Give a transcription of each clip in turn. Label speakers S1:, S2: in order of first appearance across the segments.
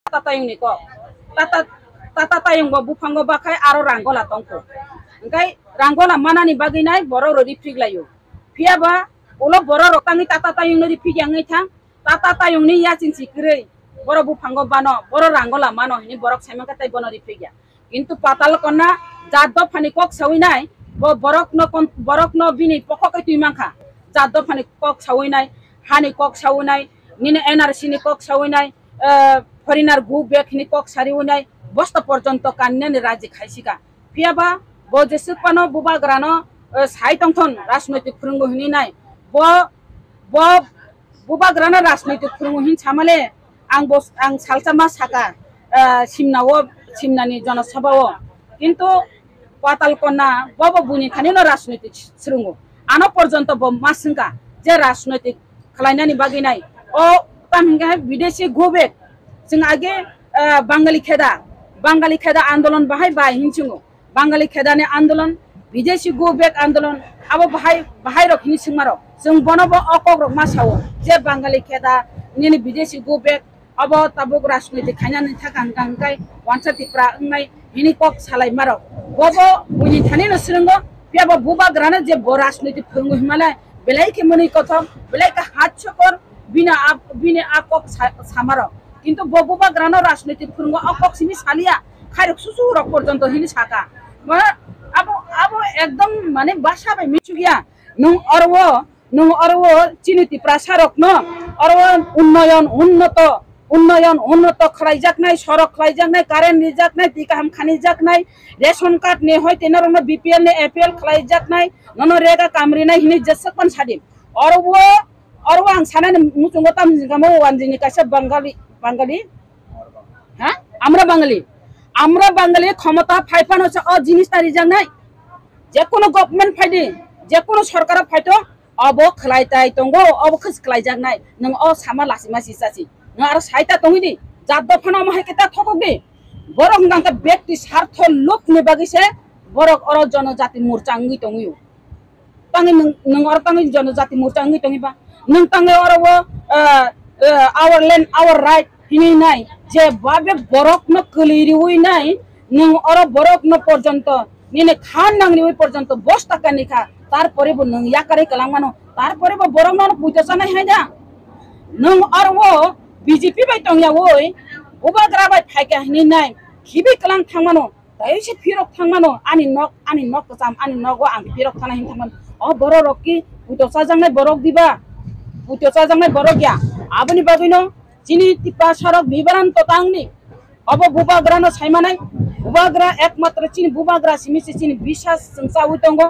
S1: tatayung ni ko tata tayung bo bufango bakai aro ranggola tongko engkai ranggola mana ni bagi nai boro rodi piglayo piaba ulo boro rotangi tata tayung ni pigangai thang tata tayung ni yasin sikre boro bufango bano boro ranggola mano ini borok semang katai bono di pigya kintu patal kona jaddo phani kok sawi nai bo borok no bini pokok itu mangka jaddo phani kok sawi nai hani kok sawi nai nini NRC ni kok sawi nai foreigner গু বেখনি cock Sarju নাই বস্তা পর্যন্ত কান্নানি রাজি খাইছিকা পিয়াবা ব যেসপানো বুবা গ্রানো সাইতংথন রাজনৈতিক ফুরুঙ্গু হিনি নাই ব ব বুবা গ্রানো রাজনৈতিক ফুরুঙ্গু হিন সামালে আং সালসামা সাকা সিমনানি জনসভাও কিন্তু পাতালকন্যা বব বুনি খানিনো রাজনৈতিক সুরুঙ্গু আনো পর্যন্ত ব মাসিংকা যে রাজনৈতিক খালাইনানি বাগি নাই ও তামহিঙ্গা বিদেশি গোবেক जों आगे बांगाली खेदा आंदोलन बाहाय हिंचुंगो बांगाली खेदानि आंदोलन विदेशी गो बेक आंदोलन अब बाहाय रखनि सिंमारो जों बनबो अकग रक मासावो जे बांगाली खेदा निनि विदेशी गो बेक अब ताबुक राजनैतिक खायनानि थाखान गांगाय वानसा तिप्रा अंगाय हिनि कक सालाय मारो बबो बुनि थानि नसरंगो पियाबो बुबा ग्राने जे ब राजनैतिक फोंगो हिमालय बेलायके मनि कथम बेलायके हात छकर बिना आकक सामारो কিন্তু ববুবা গ্রানো রাজনৈতিক ফুরঙ্গ অকক্সিনি সালিয়া খাইরক সুসুরক পর্যন্ত হিনি সাকা আবো একদম মানে বাসাবে মিচুগিয়া নং অরও চিনিতি প্রাসারক ন অরও উন্নয়ন খাইজাক নাই সড়ক খাইজাক নাই কারেন্ট নিজাক নাই টিকাহাম খানিজাক নাই রেশন কার্ড নে হয় তেনার বিপিএল নে এপিএল খাইজাক নাই নন রেগা কামরি নাই হিনি জেসকন সাদিম অরও আং সানানি মুচুঙ্গতাম জিগামো ওয়ানজিনি কাছে বাঙালি হ্যাঁ আমরা বাঙালি ক্ষমতা ফাইফান হচ্ছে অ জিনিসটা রিজাং নাই যে কোনো গভর্নমেন্ট ফাইদি যে কোনো সরকার ফাইতো অব খলাইতাই তঙ্গো অব খস খলাইজাং নাই নং অ সামা লাসিমা সিসাসি ন আর সাইতা তঙ্গিদি জাদ্দ ফানা মাহে কেতা থকগি বরং গাঙ্কা ব্যক্তি স্বার্থ লোক নে বাগিছে বরক অর জনজাতি মোর্চাঙ্গি তঙ্গিও তাঙ্গি নং অর তাঙ্গি জনজাতি মোর্চাঙ্গি তঙ্গিবা নং তাঙ্গি or our land our right hini nai je babe borok no keliriwi nai nung oro borok no porjonto nine khan nangri oi porjonto bosta kanika tarpore bo nung yakare kalangmano tarpore bo borok no pujosa nai haida nung orwo BJP bai tongya oi ubagra bai phaika hini nai khibi kalang thangmano tai se phirok thangmano ani nok kasam ani nogo ang phirok thana hin thangman o borok rokki pujosa jangnai borok diba pujosa jangnai borok ya aboni bagino chini tipa sarok bibaran totangni abo bubagrano saimanai bubagra ekmatra chini bubagra simisi chini bisas sengsa utongo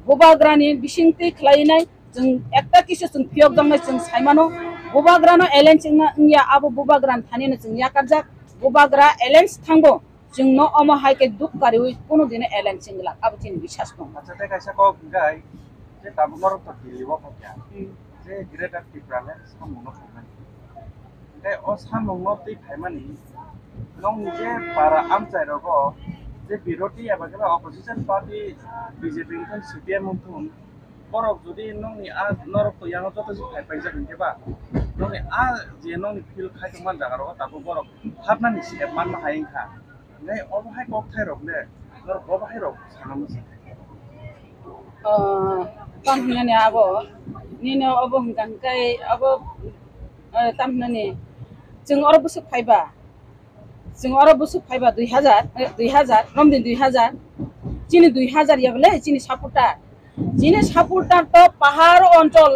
S1: bubagrani bisingti khlainai jeng ekta kisu jeng phiok jangnai jeng saimano bubagrano elensingna ingya abo bubagran thanina jeng yakarjak bubagra elens thango jeng no omo haike duk kariwi kono dine elensingla abo chini bisas no
S2: acha te kaisa ko gai je tabumar to diliwo kokya je greater tiprale samuno o samung no ti phaimani nong je para amchai rogo je biroti abagala opposition party BJP kan CPM muntun borok jodi nong ni a norok to yang joto ji phai paijak ngeba nong ni a je nong ni feel khai tongman jagaro tabu borok habnani se man ma haing kha nei obo hai kok thai rok le norok obo hai rok sanam
S1: tamnani abo nino obo hangkan kai abo tamnani जों अर बुसुक FIBA 2000 रमदिन 2000 चिनि 2000 याबले चिनि सापुरटा तो पाहाड़ अंचल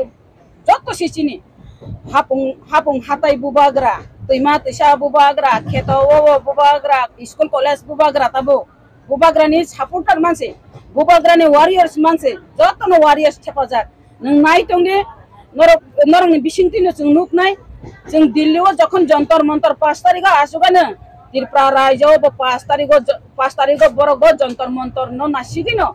S1: जतसे चिनि हापुं हाताय बुबाग्रा दैमा दैसा बुबाग्रा खेताव बुबाग्रा school college बुबाग्रा Tabo बुबाग्रानि सापुरटार मानसि बुबाग्रानि warriors मानसि जतनो warriors हेफाजाब नों नाय तंगे नरंनि बिसिंतिनो जों नुकनाय जों दिल्लीआव जखन जन्तर मंतर 5 तारिख आसुगानो त्रिपुरा रायजोआव 5 तारिख बरग जन्तर मंतर न नासिगिनो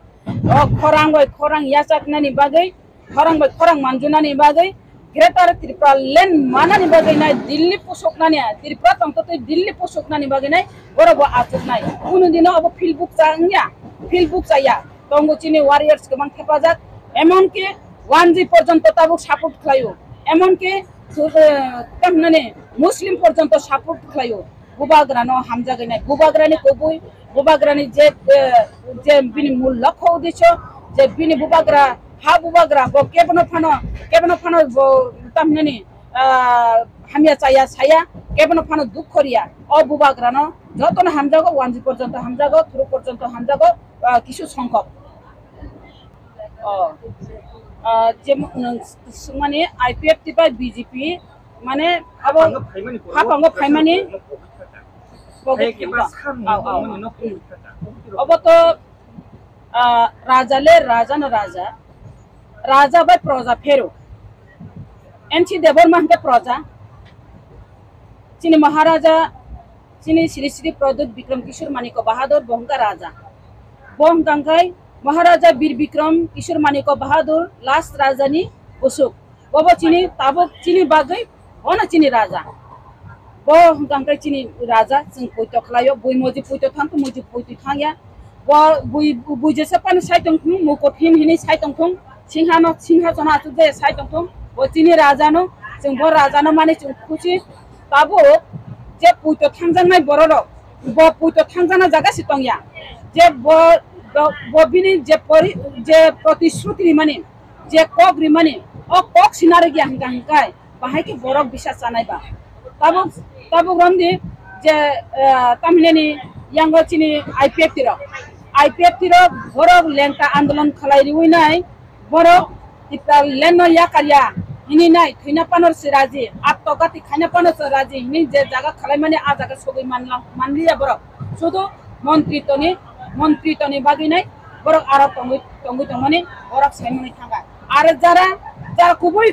S1: खरां याचाकनानि बागै खरां मानजुनानि बागै ग्रेटर त्रिपुरा लेन मानानि बागै नाय दिल्ली पोसकनानि त्रिपुरा तंतते दिल्ली पोसकनानि बागै नाय बरग आचुकनाय उनु दिनो अब फिल्डबुक जाया तंगुचिनि वारियर्स गोबां हेफाजाब एमनकि 1G पर्यन्त ताबुक सापर्ट खालायो एमनकि तमनाने मुस्लिम पर्यन्त सापर्ट खालायो bubagrano hamjaginai bubagrani kobui bubagrani je bini mul lokho uddesho je bini bubagra ha bubagra bo kebono phano bo tamneni hamia chaya saya kebono phano dukkhoria o bubagrano jotono hamjago 1G porjonto hamjago 3 porjonto hamjago kisu সংখ্যক যে মানে IPF tipa BJP মানে abo hapango phaimani abo to raja le raja by proja phero NC Deborma ke proja chini maharaja chini Shri Shri Pradut Bikram Kishore Maniko Bahadur Bongka raja Bong Gangkai Maharaja Bir Bikram Kishore Maniko Bahadur last rajani Usuk Bobo chini tabuk chini bagai ona chini raja bo gangkai chini raja sing poito khlayo bui moji poito thang moji poito thangya bo bui jese pan saitong thung muko phim hini saitong thung singha jona tu je saitong thung bo chini raja no sing bo raja no mane chung khuchi tabo je poito thangjang nai bororo bo poito thangjana jaga sitongya je bo bini je protishruti mane je kogri mane o kok sinare gi hangkai bahai ki borok bisa sanai ba tabu rondi je tamneni yango chini IPF tiro borok lengka andolon khalai riwinai borok ita leno ya karya ini nai thina panor siraji atogati khana panor siraji ini je jaga khalai mane a jaga sogai manliya borok sudu মন্ত্রী তনি বাগি নাই borok arok tongu tongmani borok saimani thanga ar jara kubuy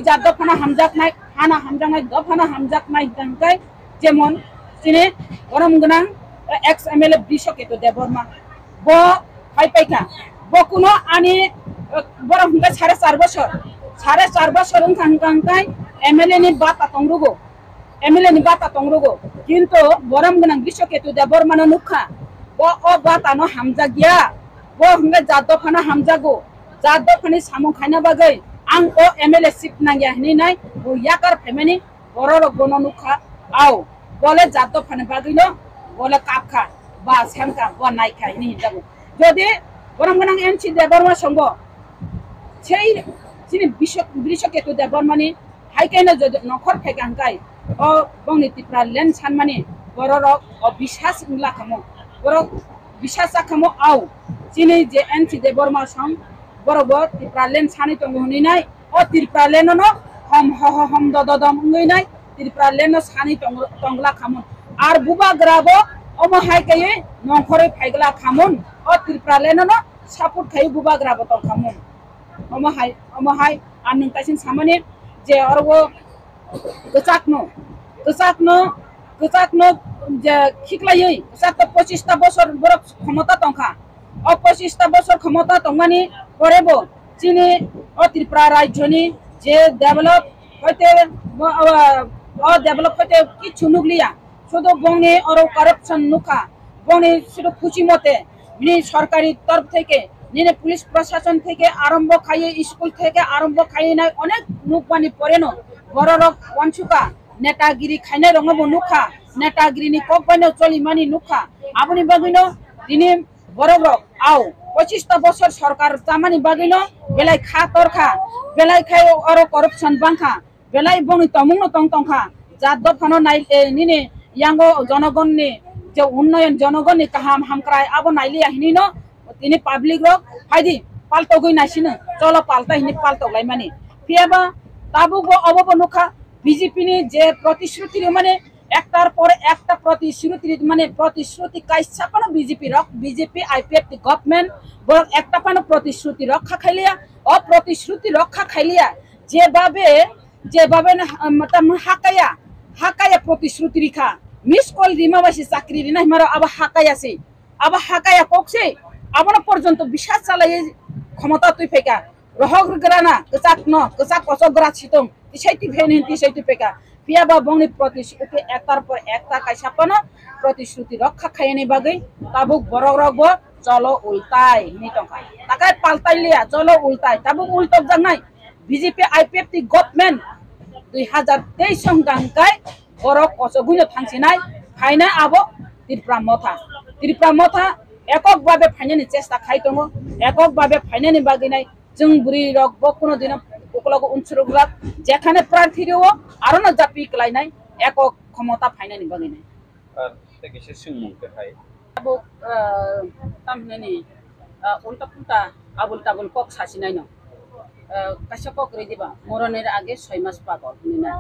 S1: jaddo phana hamjak nai hana hamjak nai do phana hamjak nai dangkai jemon sini borom gunang ex MLA Bishoketo Deborma bo paika bo kuno ani borom hunga 4.5 বছর hangkai MLA ni bata tongrugo কিন্তু borom gunang Bishoketo Deborma no nukha bo o bata no hamjagya bo hunga jaddo phana hamjago jaddo phani samung khaina bagai ang o MLA sip nangya hini nai bo yakar family bororo gono nukha au bole jaddo phani bagino bole kapkha ba semka bo naikha hini jago jodi borom gunang NC Deborma songo sei sini Bishoketo Deborma ni haikaina jodi nokhor phekangkai o bongni tipra len sanmani bororo o bishas ingla khamo borok bishasa khamo au sini je NC Deborma song borobor tipra len sani tongo honi nai o tipra len no hom dodom ngoi nai tipra len no sani tongla khamon ar buba grabo o mo haikai nokhore phaigla khamon o tipra len no support khai buba grabo to khamon o mo hai anung taisin samani je orgo Kecakno je khiklai sak 25 বছর borok ক্ষমতা tongkha o 25 বছর ক্ষমতা tongmani porebo chini o Tripura rajyoni je develop hoite kichu nukliya শুধু bongni oro corruption nukha bongni শুধু খুশি মতে নি সরকারি তরফ থেকে নিনে পুলিশ প্রশাসন থেকে আরম্ভ খাইয়ে স্কুল থেকে আরম্ভ খাইয়ে নাই অনেক নুকবানি পরেনো borok wanchuka netagiri khaina rongo nukha netagiri ni kokbano choli mani nukha aboni bagino dini borok au 25 বছর সরকার Zamani bagino belai kha torkha belai khai oro corruption bangkha belai bongni tomungno tongtongkha jaddo phano nai nini yango jonogonni je unnayon jonogonni kaham hamkrai abo nailiya hinino tini public rok haidi paltogoi nasino cholo palta hini paltoglai mani piaba তাবুগো অবব নখা BJP নি যে প্রতিশ্রুতি মানে একটার পর একটা প্রতিশ্রুতি কাইসা পানো বিজেপি IPF গভর্নমেন্ট বরং একটা পানো প্রতিশ্রুতি রক্ষা খাইলিয়া ও প্রতিশ্রুতি রক্ষা খাইলিয়া যেভাবে মতলব হাকায়া প্রতিশ্রুতি রেখা মিস কল রিমাবাসী চাকরি রিনা মারো আবা হাকায়া কোকছে আবার পর্যন্ত বিশ্বাস চালাই ক্ষমতা তুই ফেকা rohog grana kesak kosok grat sitong tisaiti pheni tisaiti peka piaba bongni protishruti ektar por ekta kaisapano protishruti rokha khayani bagai tabuk borok bo cholo ultai ni tongka takai paltai liya cholo ultai tabuk ultok jangnai BJP IPF ti government 2023 songkangkai borok kosogunya thangsinai phaina abo tirpra motha ekok babe phaina ni chesta khai tongo ekok babe phaina ni baginai jung buri rok bo kono dina ukologo unsurugrak jekhane প্রার্থী রেও আরো না জাপি ক্লাইনাই একক ক্ষমতা phaina ni baginai
S2: আর থেকে সে সুমুকে খাই
S1: abo tamnani ulta punta abul tabul kok sasinai no kaisa kok rediba moroner age 6 মাস pagol nina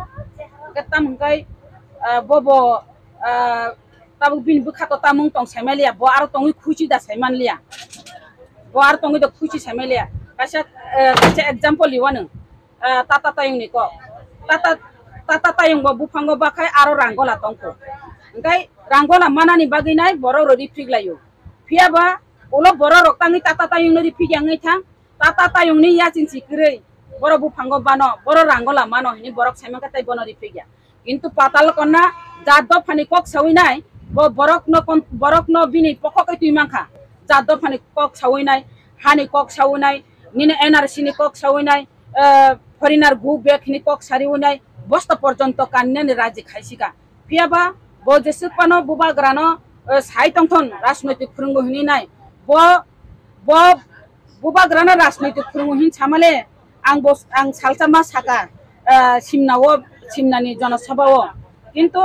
S1: ketam kai bobo tabuk bin bukhato tamung tong saimalia bo aro tongi khuchi da saimanlia bo aro tongi da khuchi saimalia kaisa example liwanu tata tayung ni ko tata tayung bo bufango bakai aro ranggola tongko ngai ranggola manani baginai boro rodi piglayo piaba ulo boro roktangi tata tayung ni pigyangai thang tata tayung ni yachin sikrei boro bufango bano boro ranggola mano ni borok saimangka tai bono ri pigya কিন্তু পাতাল কন্যা Jadab funny cock সাউইনাই বরক ন বিনি পককে তুই মাংখা Jadab funny cock সাউইনাই হানি cock সাউইনাই নিনে NRC নি cock সাউইনাই foreigner গু বেখনি cock সারিউনাই বস্তা পর্যন্ত কান্নানি রাজি খাইছিকা পিয়াবা ব যেসপানো বুবা গ্রানো সাইতংথন রাজনৈতিক ফুরুঙ্গ হিনি নাই ব ব বুবা গ্রানো রাজনৈতিক ফুরুঙ্গ হিন সামালে আং সালসামা সাকা simnani জনসভাও কিন্তু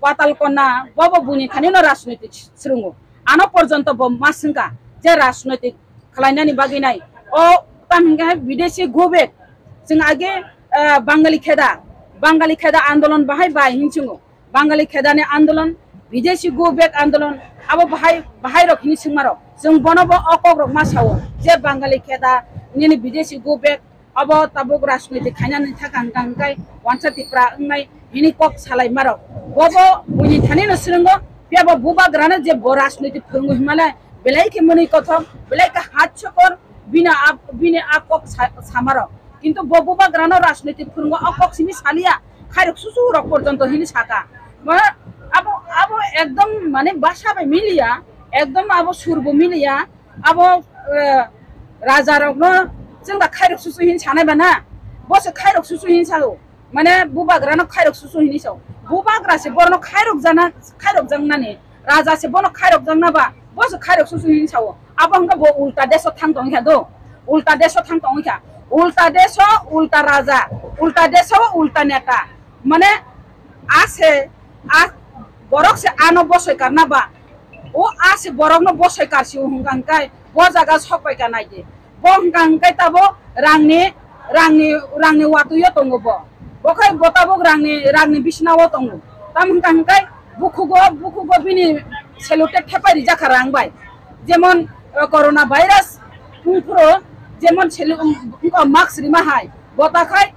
S1: পাতাল কন্যা বব বুনি খানিনো রাজনৈতিক সুরুঙ্গ আনো পর্যন্ত ব মাসিংকা যে রাজনৈতিক খালাইনানি বাগিনাই ও তামহিঙ্গা বিদেশি গোবে जों আগে বাঙালি খেদা আন্দোলন বাহাই হিনছিঙ্গো বাঙালি খেদানি আন্দোলন বিদেশি গোবেক আন্দোলন আবো বাহাই রখিনি সিংমারো जों বনব অকক রক মাসাও যে বাঙালি খেদা নিনি বিদেশি গোবেক abo tabuk raজনৈতিক খাইনানি থাকান গাঙ্গাই ওয়ানসা টিপ্রা নাই হিনি কক সালাই মারো ববো বুনি থানিনো সুরঙ্গ পিয়াবো বুবা গ্রানে যে ব রাজনৈতিক ফুরঙ্গ হিমালয় বেলাইকে মনি কথম বেলাইকে হাত ছকর বিনা আকক সামারো কিন্তু ববুবা গ্রানো রাজনৈতিক ফুরঙ্গ অকক সিমি সালিয়া খাইরক সুসু রক পর্যন্ত হিনি সাকা আবো একদম মানে বাসাবে মিলিয়া একদম আবো সুরবো মিলিয়া আবো রাজা রক जों दा खाइरक सुसु हिन सानाय बाना बस खाइरक सुसु हिन सालो माने बुबाग्रानो खाइरक सुसु हिनि साव बुबाग्रासे बरनो खाइरक जांनाने राजा से बनो खाइरक जांना बा बस खाइरक सुसु हिन साव आबो हंगा बो उल्टा देशो थांग दं हिया दो उल्टा देशो थांग दं हिया उल्टा देशो उल्टा राजा उल्टा देशो उल्टा नेता माने आसे आ बरक से आनो बसय करना बा ओ आसे बरकनो बसय कारसि हुंगांकाय बो जागा सपाय का नायदे bongkangkai tabo rangni watuyo tongo bokai botabo rangni bisnawo tongo tamkangkai bukugo bini selute thepari jakarang bai jemon corona virus pungpro jemon mask rima hai botakai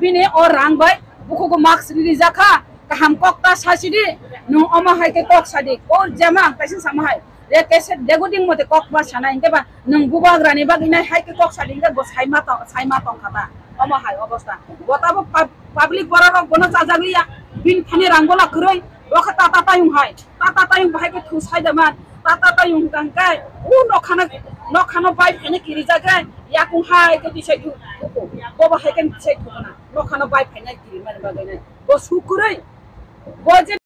S1: bini or rang bai bukugo mask ri jaka kaham kokta sasidi no oma hai ke kok sadi or jama kaisin sama hai re kese degoding mote kok ba sana inte ba nung bubagrani bagina hai ke kok sadinga go saima tong kata omo hai অবস্থা gotabo public borok bono sajaglia bin khani rangola kroi oka tata tayung hai tata tayung bahai ke thusai daman tata tayung tangkai u nokhano bai phene kiri jagai yakung hai ke disai thu bo bahai ke disai thu na nokhano bai phene kiri man bagina bo sukuroi bo